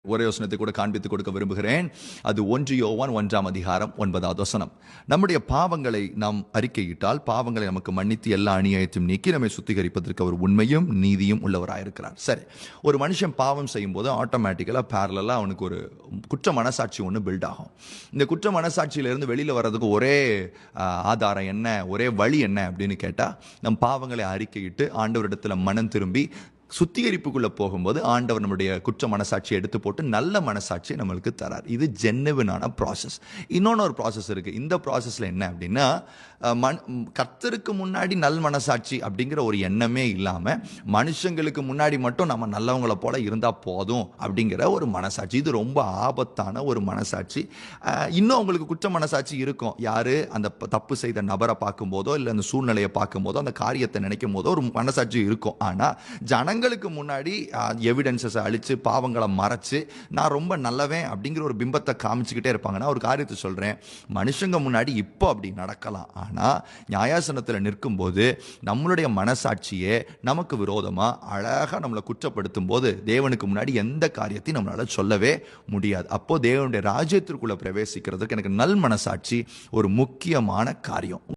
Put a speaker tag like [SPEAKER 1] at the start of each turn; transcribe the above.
[SPEAKER 1] ஒரே வசனத்தை கூட காண்பித்துக் கொடுக்க விரும்புகிறேன். அது 1 யோவான் 1ஆம் அதிகாரம் 9வது வசனம். நம்முடைய பாவங்களை நாம் அறிக்கையிட்டால் பாவங்களை நமக்கு மன்னித்து எல்லா அநியாயத்தையும் நீக்கி நம்மை சுத்திகரிப்பதற்கு அவர் உண்மையும் நீதியும் உள்ளவராயிருக்கிறார். சரி, ஒரு மனுஷன் பாவம் செய்யும் போது ஆட்டோமேட்டிக்கலா பேரலா அவனுக்கு ஒரு குற்ற மனசாட்சி ஒன்று பில்ட் ஆகும். இந்த குற்ற மனசாட்சியிலிருந்து வெளியில வர்றதுக்கு ஒரே ஆதாரம் என்ன, ஒரே வழி என்ன அப்படின்னு கேட்டா, நம் பாவங்களை அறிக்கையிட்டு ஆண்டவரிடத்துல மனம் திரும்பி சுத்திகரிப்புக்குள்ள போகும்போது ஆண்டவர் நம்முடைய குற்ற மனசாட்சியை எடுத்து போட்டு நல்ல மனசாட்சியை நம்மளுக்கு தரார். இது ஜென்னுவினான ப்ராசஸ். இன்னொன்று ஒரு ப்ராசஸ் இருக்கு. இந்த ப்ராசஸ்ல என்ன அப்படின்னா, கர்த்தருக்கு முன்னாடி நல் மனசாட்சி அப்படிங்கிற ஒரு எண்ணமே இல்லாம மனுஷங்களுக்கு முன்னாடி மட்டும் நம்ம நல்லவங்களை போல இருந்தா போதும் அப்படிங்கிற ஒரு மனசாட்சி. இது ரொம்ப ஆபத்தான ஒரு மனசாட்சி. இன்னும் அவங்களுக்கு குற்ற மனசாட்சி இருக்கும். யாரு அந்த தப்பு செய்த நபரை பார்க்கும் போதோ இல்லை அந்த சூழ்நிலையை பார்க்கும் போதோ அந்த காரியத்தை நினைக்கும் போதோ ஒரு மனசாட்சி இருக்கும். ஆனா ஜனங்களுக்கு முன்னாடி எவிடன்சஸ் அழிச்சு பாவங்களை மறைச்சு நான் ரொம்ப நல்லவன் அப்படிங்கிற ஒரு பிம்பத்தை காமிச்சுக்கிட்டே இருப்பாங்க. நான் ஒரு காரியத்தை சொல்றேன், மனுஷங்க முன்னாடி இப்போ அப்படி நடக்கலாம். ஆனா நியாயாசனத்தில் நிற்கும் போது நம்மளுடைய மனசாட்சியே நமக்கு விரோதமா அழகா நம்மளை குற்றப்படுத்தும் போது தேவனுக்கு முன்னாடி எந்த காரியத்தையும் நம்மளால சொல்லவே முடியாது. அப்போ தேவனுடைய ராஜ்யத்திற்குள்ள பிரவேசிக்கிறதுக்கு எனக்கு நல் மனசாட்சி ஒரு முக்கியமான காரியம்.